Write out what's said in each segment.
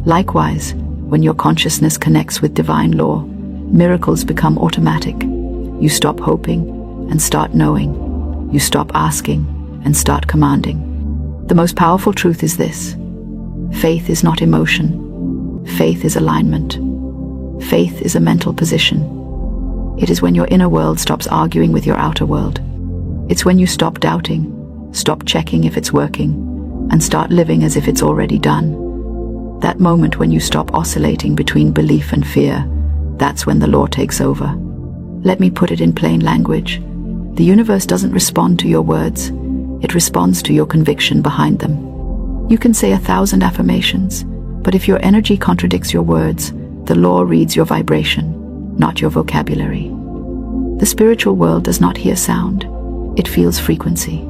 Likewise, when your consciousness connects with divine law, miracles become automatic. You stop hoping and start knowing. You stop asking and start commanding. The most powerful truth is this: faith is not emotion. Faith is alignment. Faith is a mental position. It is when your inner world stops arguing with your outer world. It's when you stop doubting, stop checking if it's working, and start living as if it's already done. That moment when you stop oscillating between belief and fear, that's when the law takes over. Let me put it in plain language. The universe doesn't respond to your words. It responds to your conviction behind them. You can say 1,000 affirmations, but if your energy contradicts your words, the law reads your vibration, not your vocabulary. The spiritual world does not hear sound. It feels frequency.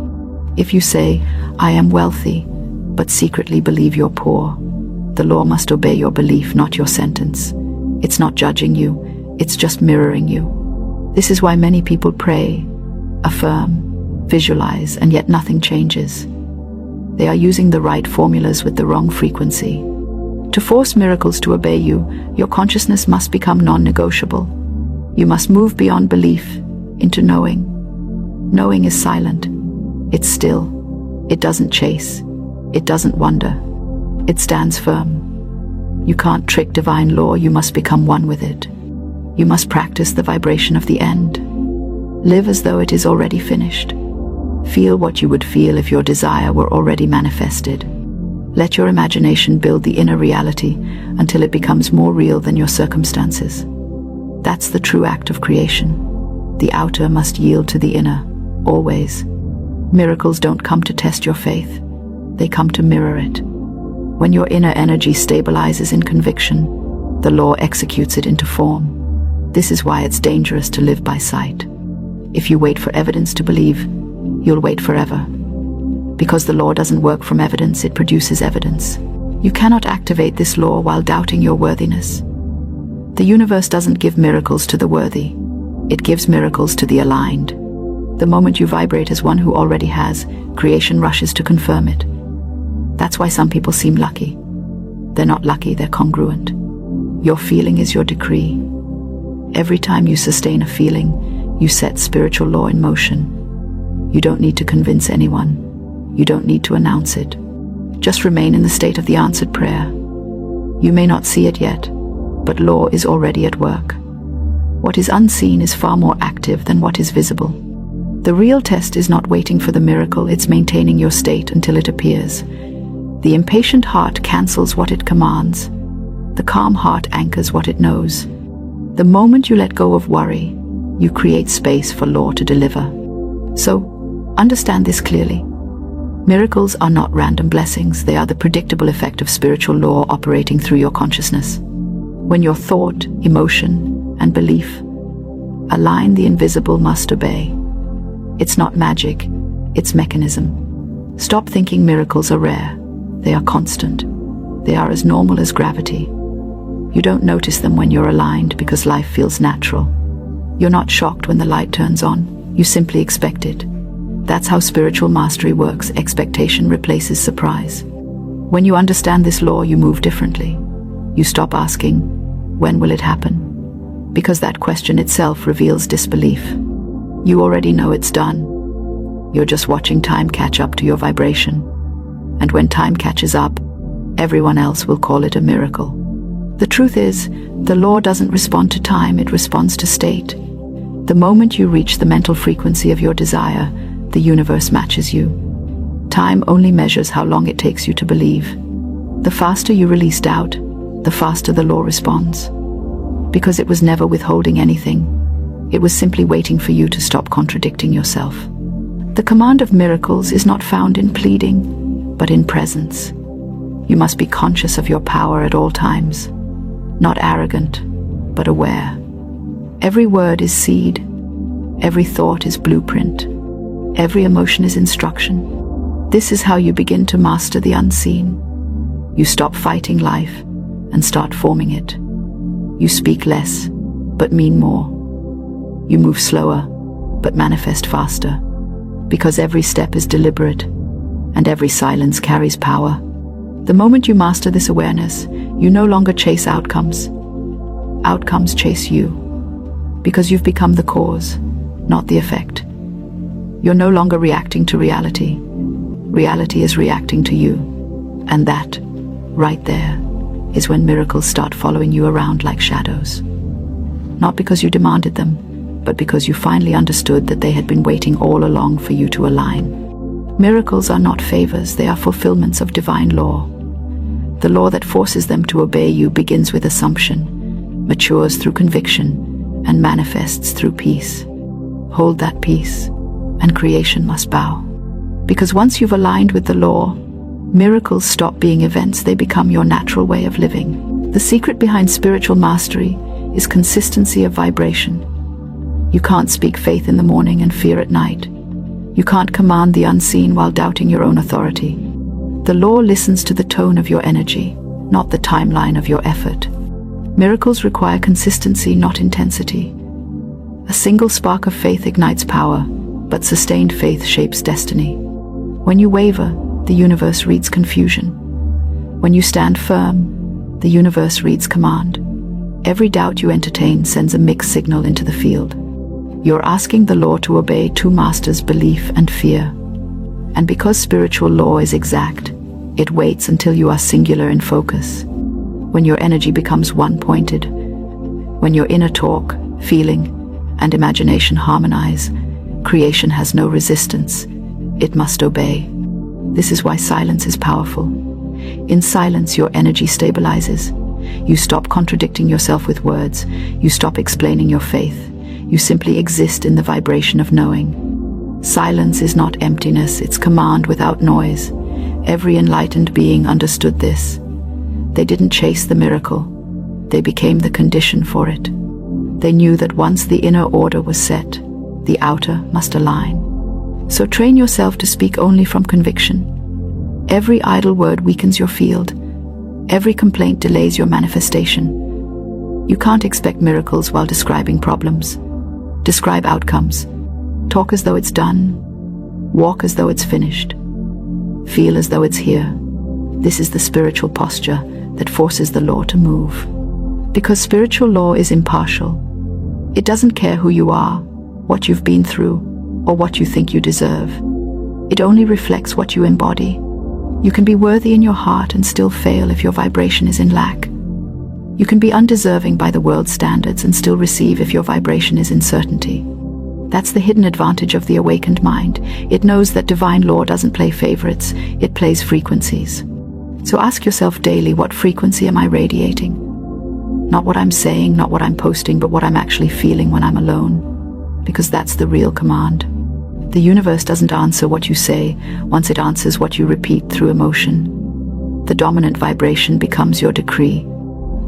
If you say, "I am wealthy," but secretly believe you're poor, the law must obey your belief, not your sentence. It's not judging you, it's just mirroring you. This is why many people pray, affirm, visualize, and yet nothing changes. They are using the right formulas with the wrong frequency. To force miracles to obey you, your consciousness must become non-negotiable. You must move beyond belief into knowing. Knowing is silent. It's still. It doesn't chase. It doesn't wonder. It stands firm. You can't trick divine law, you must become one with it. You must practice the vibration of the end. Live as though it is already finished. Feel what you would feel if your desire were already manifested. Let your imagination build the inner reality until it becomes more real than your circumstances. That's the true act of creation. The outer must yield to the inner, always. Miracles don't come to test your faith. They come to mirror it. When your inner energy stabilizes in conviction, the law executes it into form. This is why it's dangerous to live by sight. If you wait for evidence to believe, you'll wait forever. Because the law doesn't work from evidence, it produces evidence. You cannot activate this law while doubting your worthiness. The universe doesn't give miracles to the worthy. It gives miracles to the aligned. The moment you vibrate as one who already has, creation rushes to confirm it. That's why some people seem lucky. They're not lucky, they're congruent. Your feeling is your decree. Every time you sustain a feeling, you set spiritual law in motion. You don't need to convince anyone. You don't need to announce it. Just remain in the state of the answered prayer. You may not see it yet, but law is already at work. What is unseen is far more active than what is visible. The real test is not waiting for the miracle, it's maintaining your state until it appears. The impatient heart cancels what it commands. The calm heart anchors what it knows. The moment you let go of worry, you create space for law to deliver. So, understand this clearly. Miracles are not random blessings, they are the predictable effect of spiritual law operating through your consciousness. When your thought, emotion, and belief align, the invisible must obey. It's not magic, it's mechanism. Stop thinking miracles are rare. They are constant. They are as normal as gravity. You don't notice them when you're aligned because life feels natural. You're not shocked when the light turns on. You simply expect it. That's how spiritual mastery works. Expectation replaces surprise. When you understand this law, you move differently. You stop asking, when will it happen? Because that question itself reveals disbelief. You already know it's done. You're just watching time catch up to your vibration. And when time catches up, everyone else will call it a miracle. The truth is, the law doesn't respond to time, it responds to state. The moment you reach the mental frequency of your desire, the universe matches you. Time only measures how long it takes you to believe. The faster you release doubt, the faster the law responds. Because it was never withholding anything. It was simply waiting for you to stop contradicting yourself. The command of miracles is not found in pleading, but in presence. You must be conscious of your power at all times. Not arrogant, but aware. Every word is seed. Every thought is blueprint. Every emotion is instruction. This is how you begin to master the unseen. You stop fighting life and start forming it. You speak less, but mean more. You move slower, but manifest faster. Because every step is deliberate, and every silence carries power. The moment you master this awareness, you no longer chase outcomes. Outcomes chase you, because you've become the cause, not the effect. You're no longer reacting to reality. Reality is reacting to you. And that, right there, is when miracles start following you around like shadows. Not because you demanded them, but because you finally understood that they had been waiting all along for you to align. Miracles are not favors, they are fulfillments of divine law. The law that forces them to obey you begins with assumption, matures through conviction, and manifests through peace. Hold that peace, and creation must bow. Because once you've aligned with the law, miracles stop being events, they become your natural way of living. The secret behind spiritual mastery is consistency of vibration. You can't speak faith in the morning and fear at night. You can't command the unseen while doubting your own authority. The law listens to the tone of your energy, not the timeline of your effort. Miracles require consistency, not intensity. A single spark of faith ignites power, but sustained faith shapes destiny. When you waver, the universe reads confusion. When you stand firm, the universe reads command. Every doubt you entertain sends a mixed signal into the field. You're asking the law to obey two masters, belief and fear. And because spiritual law is exact, it waits until you are singular in focus. When your energy becomes one-pointed, when your inner talk, feeling, and imagination harmonize, creation has no resistance. It must obey. This is why silence is powerful. In silence, your energy stabilizes. You stop contradicting yourself with words. You stop explaining your faith. You simply exist in the vibration of knowing. Silence is not emptiness, it's command without noise. Every enlightened being understood this. They didn't chase the miracle. They became the condition for it. They knew that once the inner order was set, the outer must align. So train yourself to speak only from conviction. Every idle word weakens your field. Every complaint delays your manifestation. You can't expect miracles while describing problems. Describe outcomes. Talk as though it's done. Walk as though it's finished. Feel as though it's here. This is the spiritual posture that forces the law to move. Because spiritual law is impartial. It doesn't care who you are, what you've been through, or what you think you deserve. It only reflects what you embody. You can be worthy in your heart and still fail if your vibration is in lack. You can be undeserving by the world's standards and still receive if your vibration is in certainty. That's the hidden advantage of the awakened mind. It knows that divine law doesn't play favorites, it plays frequencies. So ask yourself daily, what frequency am I radiating? Not what I'm saying, not what I'm posting, but what I'm actually feeling when I'm alone. Because that's the real command. The universe doesn't answer what you say, once it answers what you repeat through emotion. The dominant vibration becomes your decree.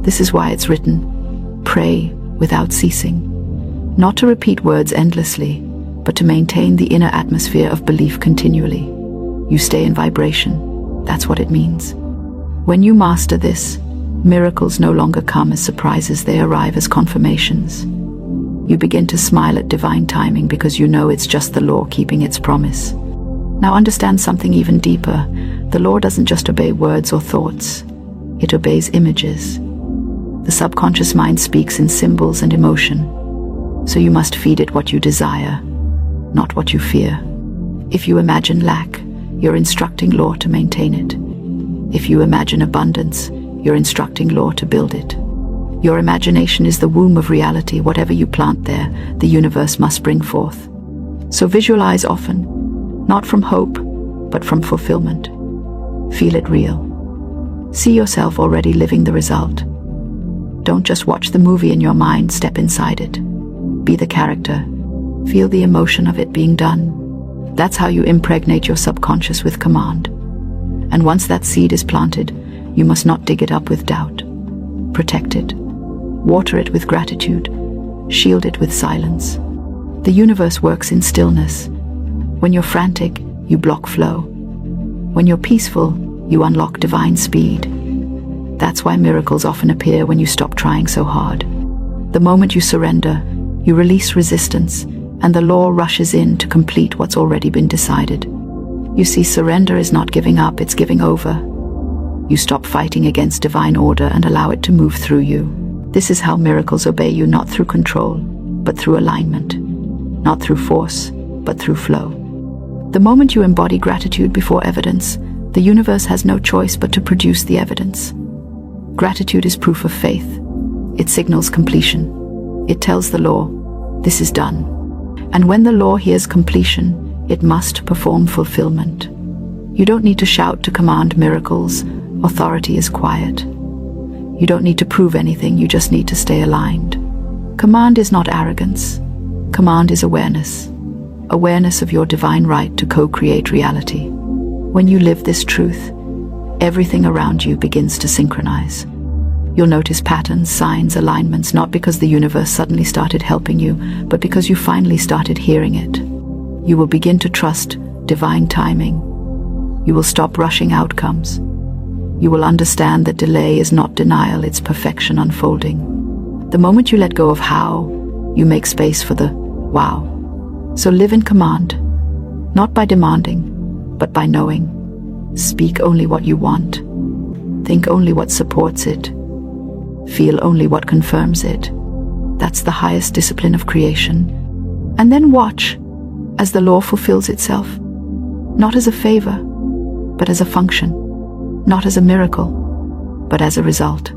This is why it's written, pray without ceasing. Not to repeat words endlessly, but to maintain the inner atmosphere of belief continually. You stay in vibration. That's what it means. When you master this, miracles no longer come as surprises, they arrive as confirmations. You begin to smile at divine timing because you know it's just the law keeping its promise. Now understand something even deeper. The law doesn't just obey words or thoughts. It obeys images. The subconscious mind speaks in symbols and emotion. So you must feed it what you desire, not what you fear. If you imagine lack, you're instructing law to maintain it. If you imagine abundance, you're instructing law to build it. Your imagination is the womb of reality. Whatever you plant there, the universe must bring forth. So visualize often, not from hope, but from fulfillment. Feel it real. See yourself already living the result. Don't just watch the movie in your mind, step inside it. Be the character. Feel the emotion of it being done. That's how you impregnate your subconscious with command. And once that seed is planted, you must not dig it up with doubt. Protect it. Water it with gratitude. Shield it with silence. The universe works in stillness. When you're frantic, you block flow. When you're peaceful, you unlock divine speed. That's why miracles often appear when you stop trying so hard. The moment you surrender, you release resistance, and the law rushes in to complete what's already been decided. You see, surrender is not giving up, it's giving over. You stop fighting against divine order and allow it to move through you. This is how miracles obey you, not through control, but through alignment. Not through force, but through flow. The moment you embody gratitude before evidence, the universe has no choice but to produce the evidence. Gratitude is proof of faith. It signals completion. It tells the law, this is done. And when the law hears completion, it must perform fulfillment. You don't need to shout to command miracles. Authority is quiet. You don't need to prove anything, you just need to stay aligned. Command is not arrogance. Command is awareness. Awareness of your divine right to co-create reality. When you live this truth, everything around you begins to synchronize. You'll notice patterns, signs, alignments, not because the universe suddenly started helping you, but because you finally started hearing it. You will begin to trust divine timing. You will stop rushing outcomes. You will understand that delay is not denial, it's perfection unfolding. The moment you let go of how, you make space for the wow. So live in command, not by demanding, but by knowing. Speak only what you want. Think only what supports it. Feel only what confirms it. That's the highest discipline of creation. And then watch as the law fulfills itself, not as a favor, but as a function, not as a miracle, but as a result.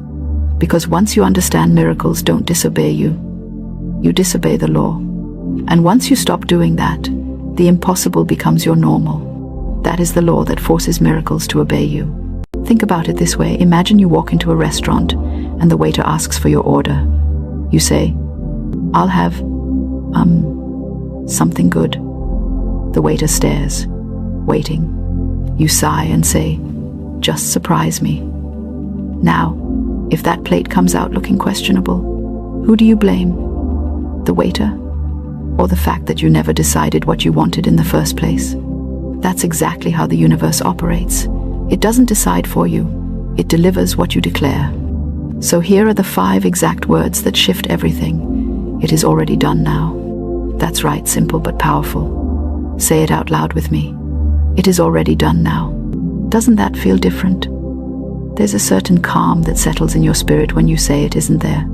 Because once you understand miracles don't disobey you, you disobey the law. And once you stop doing that, the impossible becomes your normal. That is the law that forces miracles to obey you. Think about it this way. Imagine you walk into a restaurant and the waiter asks for your order. You say, I'll have, something good. The waiter stares, waiting. You sigh and say, just surprise me. Now, if that plate comes out looking questionable, who do you blame? The waiter? Or the fact that you never decided what you wanted in the first place? That's exactly how the universe operates. It doesn't decide for you. It delivers what you declare. So here are the 5 exact words that shift everything. It is already done now. That's right, simple but powerful. Say it out loud with me. It is already done now. Doesn't that feel different? There's a certain calm that settles in your spirit when you say it, isn't there?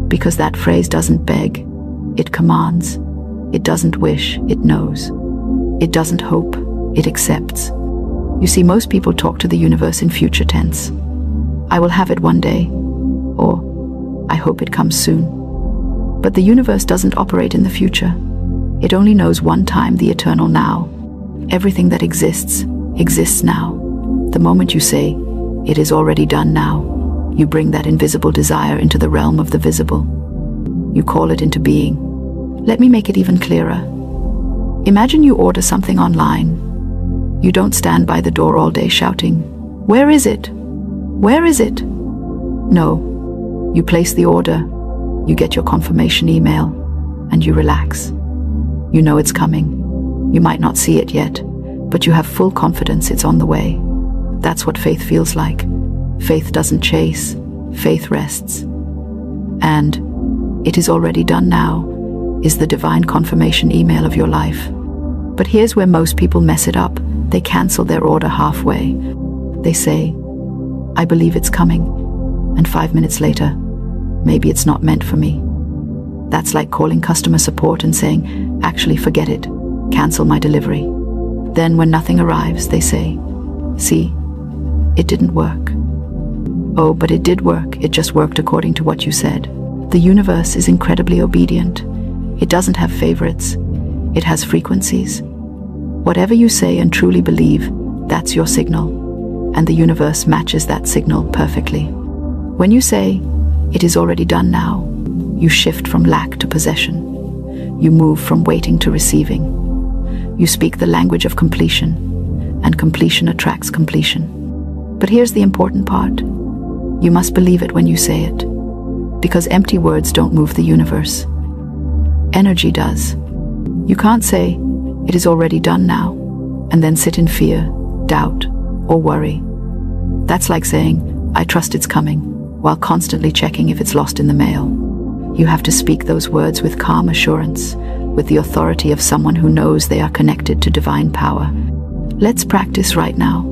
Because that phrase doesn't beg, it commands. It doesn't wish, it knows. It doesn't hope, it accepts. You see, most people talk to the universe in future tense. I will have it one day, or I hope it comes soon. But the universe doesn't operate in the future. It only knows one time, the eternal now. Everything that exists, exists now. The moment you say, it is already done now, you bring that invisible desire into the realm of the visible. You call it into being. Let me make it even clearer. Imagine you order something online. You don't stand by the door all day shouting, "Where is it? Where is it?" No. You place the order, you get your confirmation email, and you relax. You know it's coming. You might not see it yet, but you have full confidence it's on the way. That's what faith feels like. Faith doesn't chase, faith rests. And it is already done now is the divine confirmation email of your life. But here's where most people mess it up. They cancel their order halfway. They say, I believe it's coming. And 5 minutes later, maybe it's not meant for me. That's like calling customer support and saying, actually forget it, cancel my delivery. Then when nothing arrives, they say, see, it didn't work. Oh, but it did work. It just worked according to what you said. The universe is incredibly obedient. It doesn't have favorites. It has frequencies. Whatever you say and truly believe, that's your signal. And the universe matches that signal perfectly. When you say, it is already done now, you shift from lack to possession. You move from waiting to receiving. You speak the language of completion, and completion attracts completion. But here's the important part. You must believe it when you say it, because empty words don't move the universe. Energy does. You can't say, it is already done now, and then sit in fear, doubt, or worry. That's like saying, I trust it's coming, while constantly checking if it's lost in the mail. You have to speak those words with calm assurance, with the authority of someone who knows they are connected to divine power. Let's practice right now.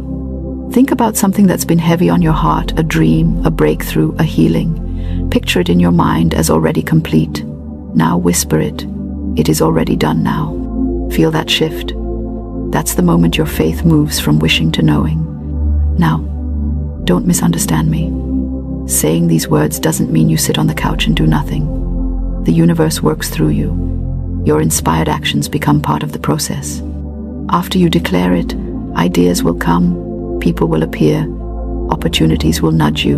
Think about something that's been heavy on your heart, a dream, a breakthrough, a healing. Picture it in your mind as already complete. Now whisper it. It is already done now. Feel that shift. That's the moment your faith moves from wishing to knowing. Now, don't misunderstand me. Saying these words doesn't mean you sit on the couch and do nothing. The universe works through you. Your inspired actions become part of the process. After you declare it, ideas will come, people will appear, opportunities will nudge you,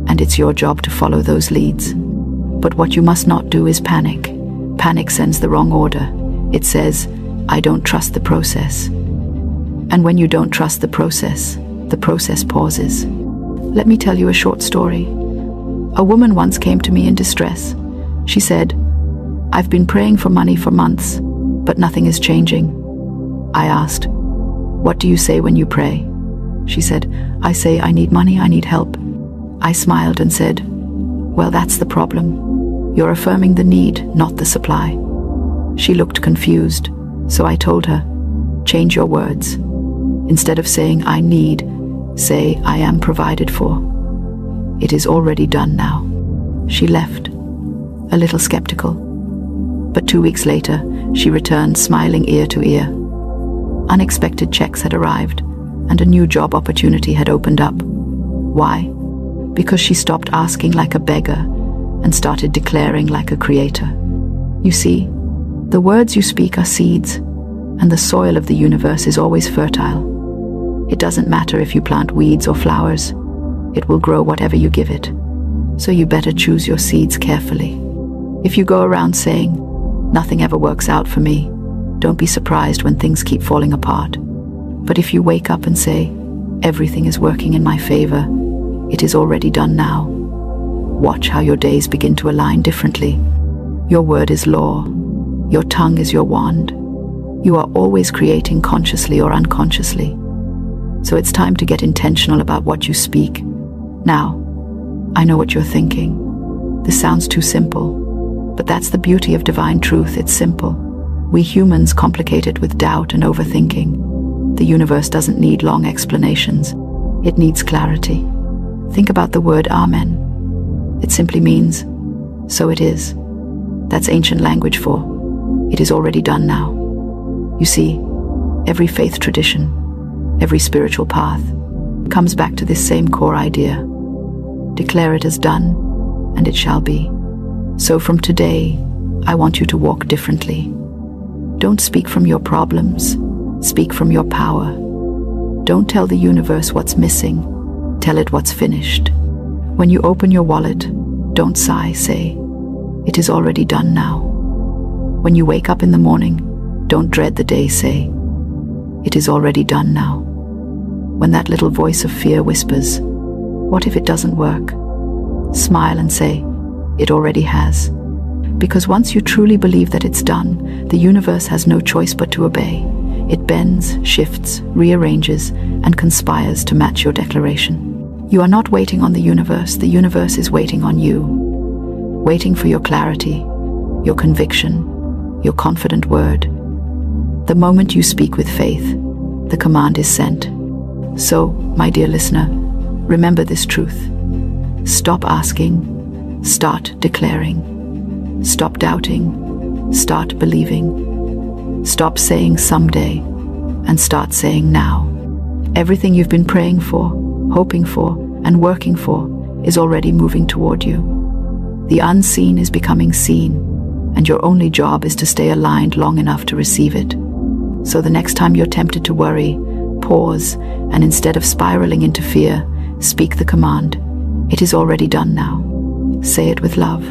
and it's your job to follow those leads. But what you must not do is panic. Panic sends the wrong order. It says, I don't trust the process. And when you don't trust the process pauses. Let me tell you a short story. A woman once came to me in distress. She said, I've been praying for money for months, but nothing is changing. I asked, what do you say when you pray? She said, I say I need money, I need help. I smiled and said, well, that's the problem. You're affirming the need, not the supply. She looked confused, so I told her, change your words. Instead of saying I need, say I am provided for. It is already done now. She left, a little skeptical. But 2 weeks later, she returned smiling ear to ear. Unexpected checks had arrived, and a new job opportunity had opened up. Why? Because she stopped asking like a beggar and started declaring like a creator. You see, the words you speak are seeds, and the soil of the universe is always fertile. It doesn't matter if you plant weeds or flowers. It will grow whatever you give it. So you better choose your seeds carefully. If you go around saying, nothing ever works out for me, don't be surprised when things keep falling apart. But if you wake up and say, everything is working in my favor, it is already done now. Watch how your days begin to align differently. Your word is law. Your tongue is your wand. You are always creating consciously or unconsciously. So it's time to get intentional about what you speak. Now, I know what you're thinking. This sounds too simple, but that's the beauty of divine truth. It's simple. We humans complicate it with doubt and overthinking. The universe doesn't need long explanations. It needs clarity. Think about the word Amen. It simply means, so it is. That's ancient language for, it is already done now. You see, every faith tradition, every spiritual path, comes back to this same core idea. Declare it as done, and it shall be. So from today, I want you to walk differently. Don't speak from your problems, speak from your power. Don't tell the universe what's missing, tell it what's finished. When you open your wallet, don't sigh, say, it is already done now. When you wake up in the morning, don't dread the day, say, it is already done now. When that little voice of fear whispers, what if it doesn't work? Smile and say, it already has. Because once you truly believe that it's done, the universe has no choice but to obey. It bends, shifts, rearranges, and conspires to match your declaration. You are not waiting on the universe is waiting on you. Waiting for your clarity, your conviction, your confident word. The moment you speak with faith, the command is sent. So, my dear listener, remember this truth. Stop asking, start declaring. Stop doubting, start believing. Stop saying someday, and start saying now. Everything you've been praying for, hoping for, and working for is already moving toward you. The unseen is becoming seen, and your only job is to stay aligned long enough to receive it. So the next time you're tempted to worry, pause, and instead of spiraling into fear, speak the command. It is already done now. Say it with love.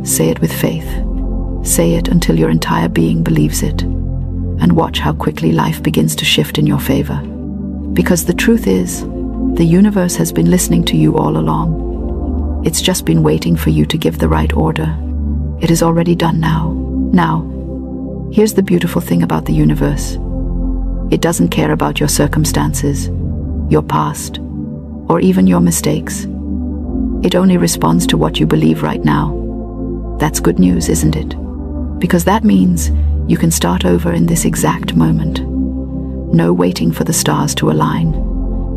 Say it with faith. Say it until your entire being believes it. And watch how quickly life begins to shift in your favor. Because the truth is, the universe has been listening to you all along. It's just been waiting for you to give the right order. It is already done now. Now, here's the beautiful thing about the universe. It doesn't care about your circumstances, your past, or even your mistakes. It only responds to what you believe right now. That's good news, isn't it? Because that means you can start over in this exact moment. No waiting for the stars to align.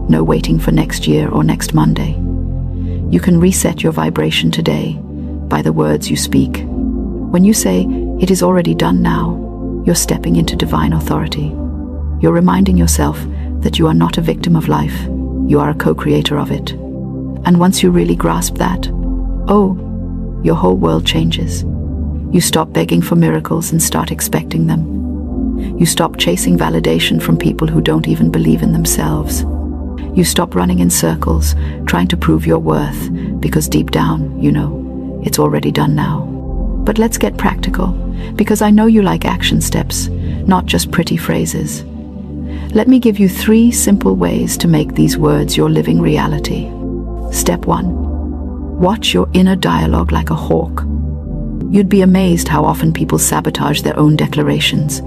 No waiting for next year or next Monday. You can reset your vibration today by the words you speak. When you say, "It is already done now," you're stepping into divine authority. You're reminding yourself that you are not a victim of life, you are a co-creator of it. And once you really grasp that, your whole world changes. You stop begging for miracles and start expecting them. You stop chasing validation from people who don't even believe in themselves. You stop running in circles, trying to prove your worth, because deep down, you know, it's already done now. But let's get practical, because I know you like action steps, not just pretty phrases. Let me give you 3 simple ways to make these words your living reality. Step 1. Watch your inner dialogue like a hawk. You'd be amazed how often people sabotage their own declarations.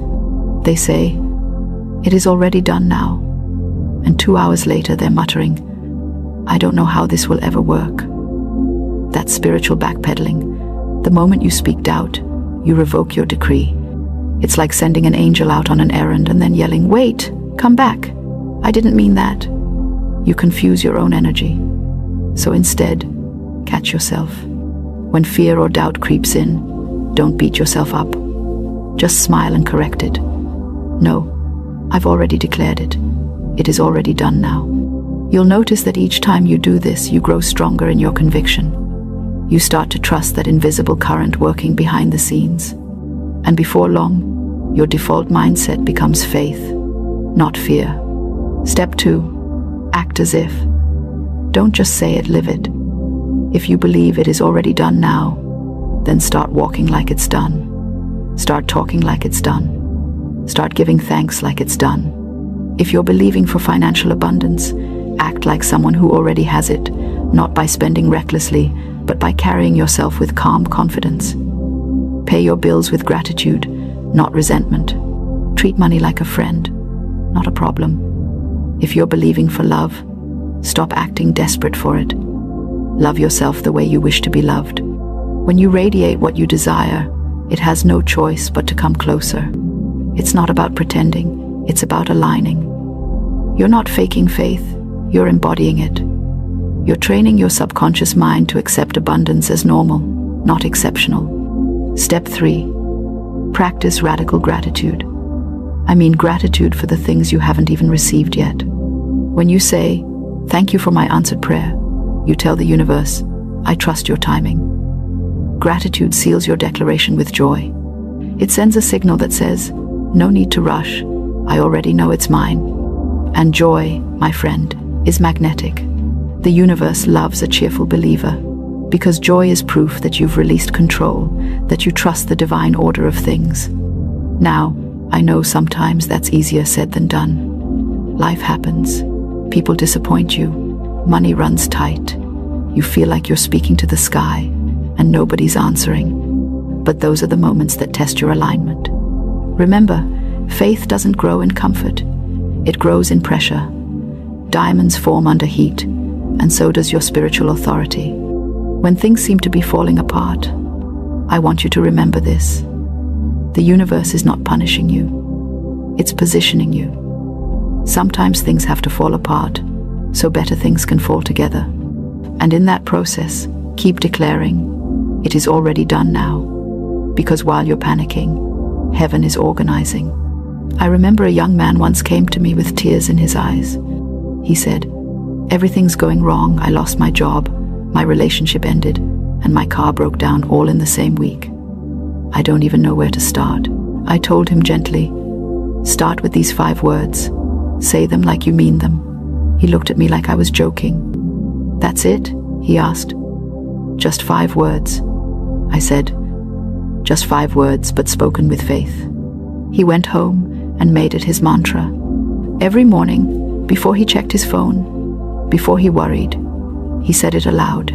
They say, "It is already done now." And 2 hours later they're muttering, "I don't know how this will ever work." That's spiritual backpedaling. The moment you speak doubt, you revoke your decree. It's like sending an angel out on an errand and then yelling, "Wait, come back. I didn't mean that." You confuse your own energy. So instead, catch yourself. When fear or doubt creeps in, don't beat yourself up. Just smile and correct it. No, I've already declared it. It is already done now. You'll notice that each time you do this, you grow stronger in your conviction. You start to trust that invisible current working behind the scenes. And before long, your default mindset becomes faith, not fear. Step 2, act as if. Don't just say it, live it. If you believe it is already done now, then start walking like it's done. Start talking like it's done. Start giving thanks like it's done. If you're believing for financial abundance, act like someone who already has it, not by spending recklessly, but by carrying yourself with calm confidence. Pay your bills with gratitude, not resentment. Treat money like a friend, not a problem. If you're believing for love, stop acting desperate for it. Love yourself the way you wish to be loved. When you radiate what you desire, it has no choice but to come closer. It's not about pretending, it's about aligning. You're not faking faith, you're embodying it. You're training your subconscious mind to accept abundance as normal, not exceptional. Step 3. Practice radical gratitude. I mean gratitude for the things you haven't even received yet. When you say, "Thank you for my answered prayer," you tell the universe, "I trust your timing." Gratitude seals your declaration with joy. It sends a signal that says, "No need to rush, I already know it's mine." And joy, my friend, is magnetic. The universe loves a cheerful believer, because joy is proof that you've released control, that you trust the divine order of things. Now, I know sometimes that's easier said than done. Life happens. People disappoint you. Money runs tight. You feel like you're speaking to the sky, and nobody's answering. But those are the moments that test your alignment. Remember, faith doesn't grow in comfort. It grows in pressure. Diamonds form under heat, and so does your spiritual authority. When things seem to be falling apart, I want you to remember this. The universe is not punishing you. It's positioning you. Sometimes things have to fall apart, so better things can fall together. And in that process, keep declaring, "It is already done now," because while you're panicking, heaven is organizing. I remember a young man once came to me with tears in his eyes. He said, "Everything's going wrong. I lost my job, my relationship ended, and my car broke down all in the same week. I don't even know where to start." I told him gently, "Start with these 5 words. Say them like you mean them." He looked at me like I was joking. "That's it?" he asked. "Just 5 words." I said, "Just 5 words, but spoken with faith." He went home and made it his mantra. Every morning, before he checked his phone, before he worried, he said it aloud.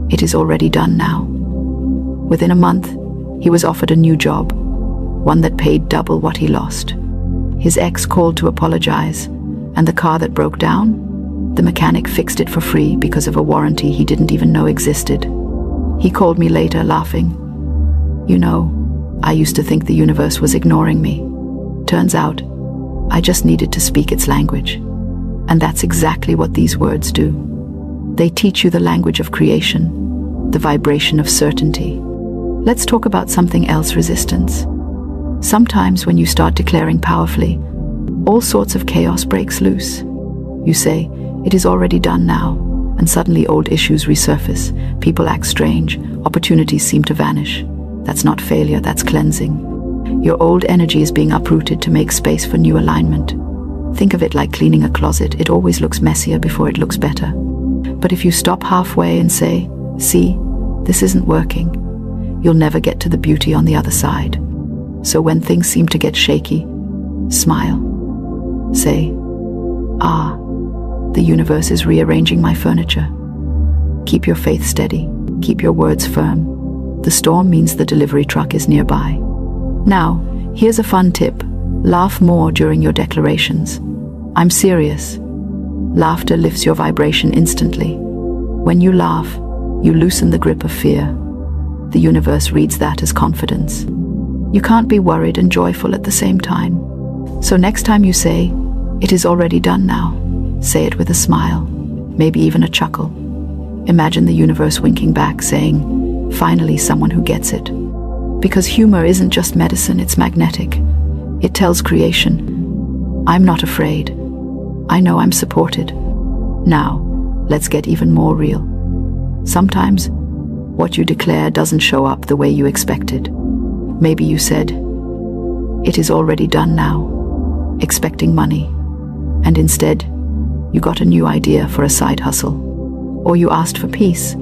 "It is already done now." Within a month, he was offered a new job, one that paid double what he lost. His ex called to apologize, and the car that broke down, the mechanic fixed it for free because of a warranty he didn't even know existed. He called me later, laughing. "You know, I used to think the universe was ignoring me. Turns out, I just needed to speak its language." And that's exactly what these words do. They teach you the language of creation, the vibration of certainty. Let's talk about something else: resistance. Sometimes when you start declaring powerfully, all sorts of chaos breaks loose. You say, "It is already done now," and suddenly old issues resurface. People act strange, opportunities seem to vanish. That's not failure, that's cleansing. Your old energy is being uprooted to make space for new alignment. Think of it like cleaning a closet. It always looks messier before it looks better. But if you stop halfway and say, "See, this isn't working," you'll never get to the beauty on the other side. So when things seem to get shaky, smile. Say, "Ah, the universe is rearranging my furniture." Keep your faith steady. Keep your words firm. The storm means the delivery truck is nearby. Now, here's a fun tip. Laugh more during your declarations. I'm serious. Laughter lifts your vibration instantly. When you laugh, you loosen the grip of fear. The universe reads that as confidence. You can't be worried and joyful at the same time. So next time you say, "It is already done now," say it with a smile, maybe even a chuckle. Imagine the universe winking back, saying, "Finally, someone who gets it." Because humor isn't just medicine, it's magnetic. It tells creation, "I'm not afraid. I know I'm supported." Now, let's get even more real. Sometimes, what you declare doesn't show up the way you expected. Maybe you said, "It is already done now," expecting money, and instead, you got a new idea for a side hustle. Or you asked for peace,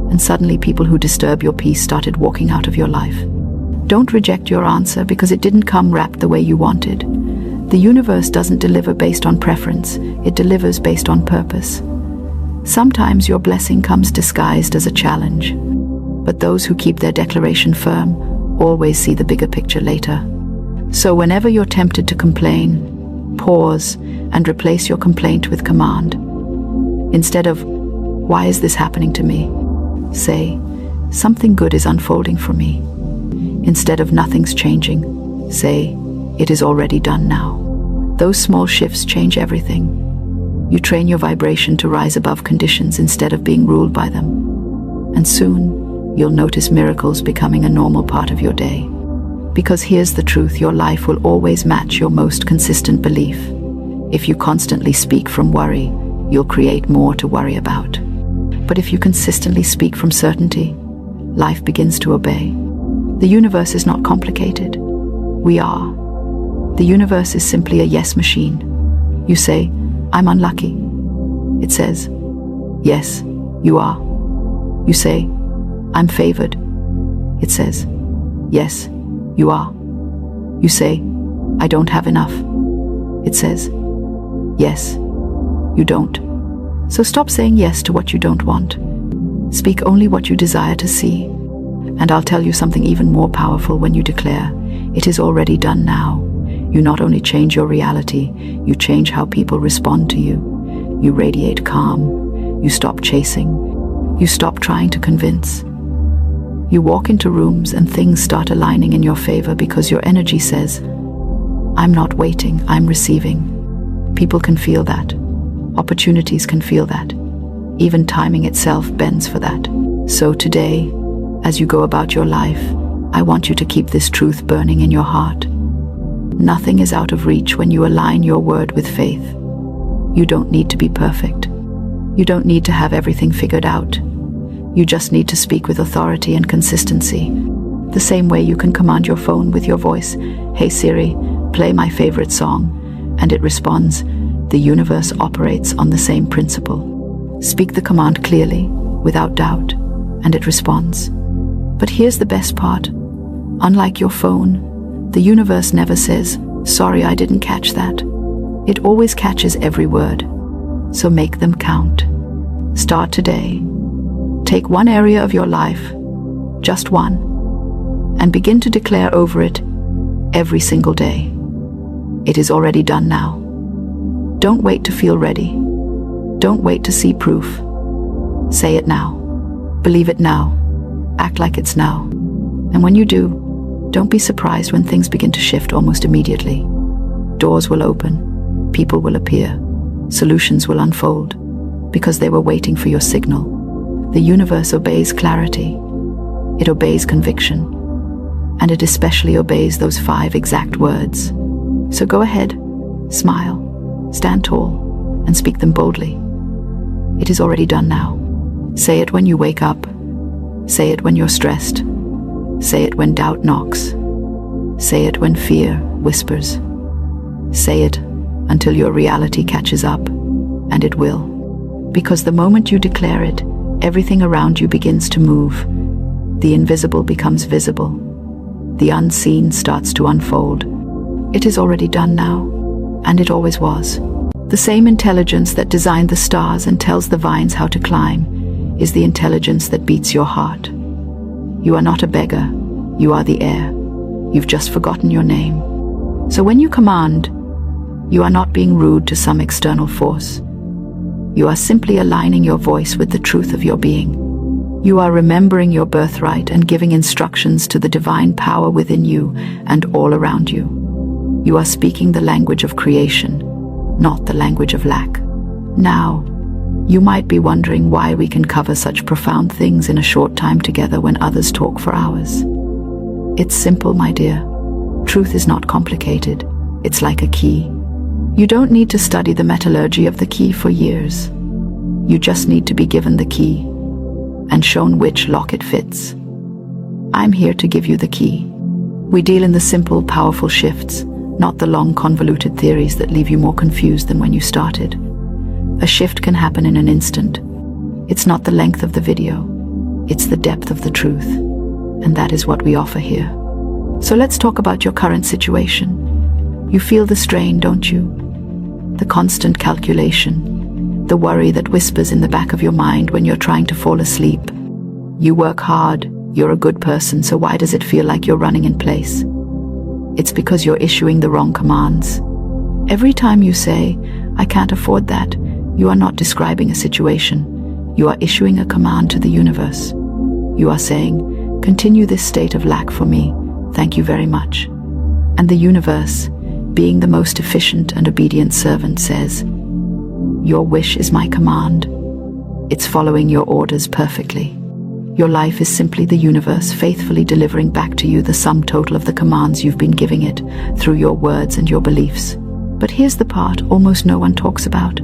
and suddenly people who disturb your peace started walking out of your life. Don't reject your answer because it didn't come wrapped the way you wanted. The universe doesn't deliver based on preference, it delivers based on purpose. Sometimes your blessing comes disguised as a challenge, but those who keep their declaration firm always see the bigger picture later. So whenever you're tempted to complain, pause and replace your complaint with command. Instead of, "Why is this happening to me?" say, "Something good is unfolding for me." Instead of "Nothing's changing," say, "It is already done now." Those small shifts change everything. You train your vibration to rise above conditions instead of being ruled by them. And soon, you'll notice miracles becoming a normal part of your day. Because here's the truth, your life will always match your most consistent belief. If you constantly speak from worry, you'll create more to worry about. But if you consistently speak from certainty, life begins to obey. The universe is not complicated. We are. The universe is simply a yes machine. You say, "I'm unlucky." It says, "Yes, you are." You say, "I'm favored." It says, "Yes, you are." You say, "I don't have enough." It says, "Yes, you don't." So stop saying yes to what you don't want. Speak only what you desire to see. And I'll tell you something even more powerful when you declare, "It is already done now." You not only change your reality, you change how people respond to you. You radiate calm. You stop chasing. You stop trying to convince. You walk into rooms and things start aligning in your favor because your energy says, "I'm not waiting, I'm receiving." People can feel that. Opportunities can feel that. Even timing itself bends for that. So today, as you go about your life, I want you to keep this truth burning in your heart. Nothing is out of reach when you align your word with faith. You don't need to be perfect. You don't need to have everything figured out. You just need to speak with authority and consistency. The same way you can command your phone with your voice, "Hey Siri, play my favorite song," and it responds. The universe operates on the same principle. Speak the command clearly, without doubt, and it responds. But here's the best part. Unlike your phone, the universe never says, "Sorry, I didn't catch that." It always catches every word. So make them count. Start today. Take one area of your life, just one, and begin to declare over it every single day. It is already done now. Don't wait to feel ready. Don't wait to see proof. Say it now. Believe it now. Act like it's now. And when you do, don't be surprised when things begin to shift almost immediately. Doors will open. People will appear. Solutions will unfold because they were waiting for your signal. The universe obeys clarity. It obeys conviction. And it especially obeys those 5 exact words. So go ahead, smile, stand tall, and speak them boldly. It is already done now. Say it when you wake up. Say it when you're stressed. Say it when doubt knocks. Say it when fear whispers. Say it until your reality catches up, and it will. Because the moment you declare it, everything around you begins to move. The invisible becomes visible. The unseen starts to unfold. It is already done now, and it always was. The same intelligence that designed the stars and tells the vines how to climb is the intelligence that beats your heart. You are not a beggar, you are the heir. You've just forgotten your name. So when you command, you are not being rude to some external force. You are simply aligning your voice with the truth of your being. You are remembering your birthright and giving instructions to the divine power within you and all around you. You are speaking the language of creation, not the language of lack. Now, you might be wondering why we can cover such profound things in a short time together when others talk for hours. It's simple, my dear. Truth is not complicated. It's like a key. You don't need to study the metallurgy of the key for years. You just need to be given the key and shown which lock it fits. I'm here to give you the key. We deal in the simple, powerful shifts, not the long, convoluted theories that leave you more confused than when you started. A shift can happen in an instant. It's not the length of the video. It's the depth of the truth. And that is what we offer here. So let's talk about your current situation. You feel the strain, don't you? The constant calculation, the worry that whispers in the back of your mind when you're trying to fall asleep. You work hard, you're a good person, so why does it feel like you're running in place? It's because you're issuing the wrong commands. Every time you say, "I can't afford that," you are not describing a situation. You are issuing a command to the universe. You are saying, "Continue this state of lack for me. Thank you very much." And the universe, being the most efficient and obedient servant, says, "Your wish is my command." It's following your orders perfectly. Your life is simply the universe faithfully delivering back to you the sum total of the commands you've been giving it through your words and your beliefs. But here's the part almost no one talks about.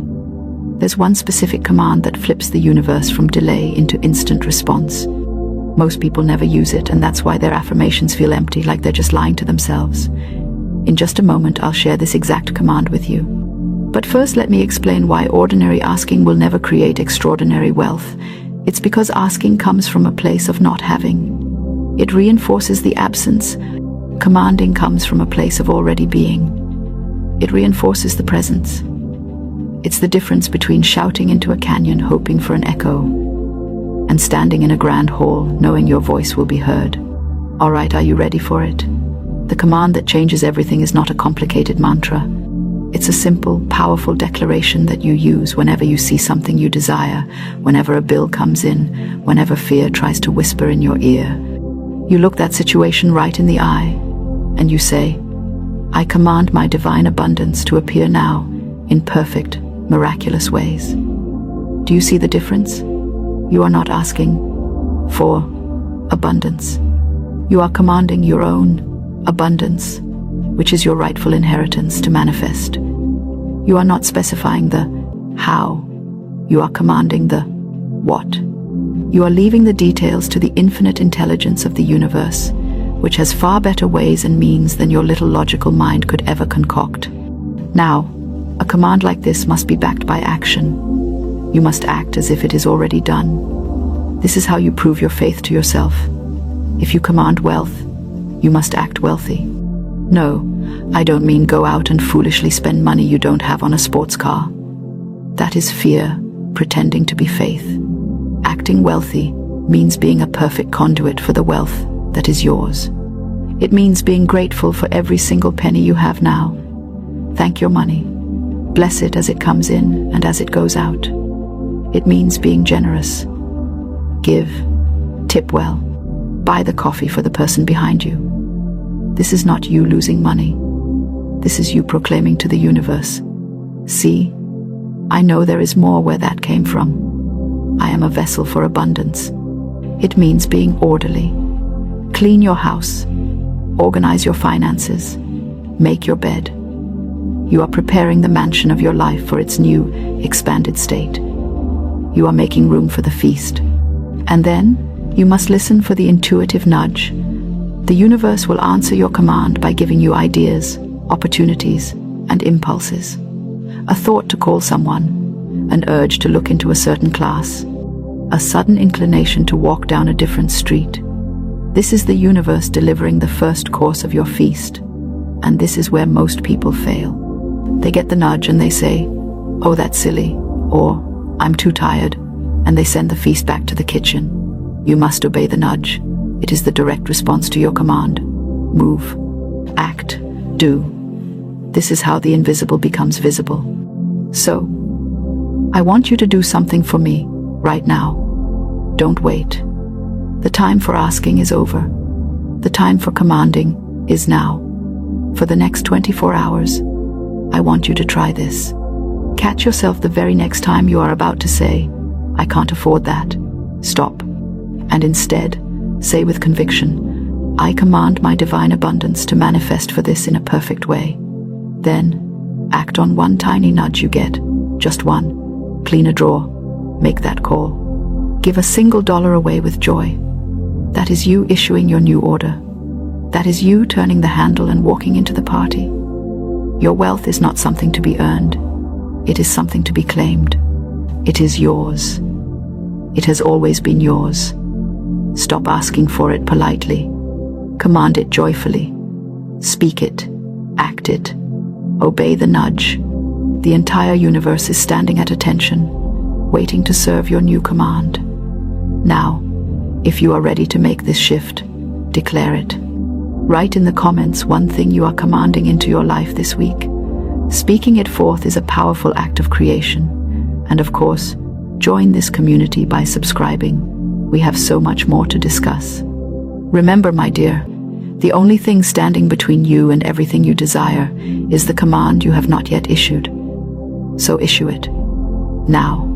There's one specific command that flips the universe from delay into instant response. Most people never use it, and that's why their affirmations feel empty, like they're just lying to themselves. In just a moment, I'll share this exact command with you. But first, let me explain why ordinary asking will never create extraordinary wealth. It's because asking comes from a place of not having. It reinforces the absence. Commanding comes from a place of already being. It reinforces the presence. It's the difference between shouting into a canyon hoping for an echo and standing in a grand hall knowing your voice will be heard. All right, are you ready for it? The command that changes everything is not a complicated mantra. It's a simple, powerful declaration that you use whenever you see something you desire, whenever a bill comes in, whenever fear tries to whisper in your ear. You look that situation right in the eye, and you say, "I command my divine abundance to appear now in perfect, miraculous ways." Do you see the difference? You are not asking for abundance. You are commanding your own abundance, which is your rightful inheritance, to manifest. You are not specifying the how. You are commanding the what. You are leaving the details to the infinite intelligence of the universe, which has far better ways and means than your little logical mind could ever concoct. Now, a command like this must be backed by action. You must act as if it is already done. This is how you prove your faith to yourself. If you command wealth, you must act wealthy. No, I don't mean go out and foolishly spend money you don't have on a sports car. That is fear, pretending to be faith. Acting wealthy means being a perfect conduit for the wealth that is yours. It means being grateful for every single penny you have now. Thank your money. Bless it as it comes in and as it goes out. It means being generous. Give, tip well, buy the coffee for the person behind you. This is not you losing money. This is you proclaiming to the universe, "See, I know there is more where that came from. I am a vessel for abundance. It means being orderly. Clean your house. Organize your finances. Make your bed. You are preparing the mansion of your life for its new, expanded state. You are making room for the feast. And then, you must listen for the intuitive nudge. The universe will answer your command by giving you ideas, opportunities, and impulses. A thought to call someone, an urge to look into a certain class, a sudden inclination to walk down a different street. This is the universe delivering the first course of your feast. And this is where most people fail. They get the nudge and they say, "Oh, that's silly," or "I'm too tired," and they send the feast back to the kitchen. You must obey the nudge. It is the direct response to your command. Move, act, do. This is how the invisible becomes visible. So, I want you to do something for me, right now. Don't wait. The time for asking is over. The time for commanding is now. For the next 24 hours, I want you to try this. Catch yourself the very next time you are about to say, "I can't afford that." Stop. And instead, say with conviction, "I command my divine abundance to manifest for this in a perfect way." Then, act on one tiny nudge you get. Just one. Clean a drawer. Make that call. Give a single dollar away with joy. That is you issuing your new order. That is you turning the handle and walking into the party. Your wealth is not something to be earned. It is something to be claimed. It is yours. It has always been yours. Stop asking for it politely. Command it joyfully. Speak it. Act it. Obey the nudge. The entire universe is standing at attention, waiting to serve your new command. Now, if you are ready to make this shift, declare it. Write in the comments one thing you are commanding into your life this week. Speaking it forth is a powerful act of creation. And of course, join this community by subscribing. We have so much more to discuss. Remember, my dear, the only thing standing between you and everything you desire is the command you have not yet issued. So issue it. Now.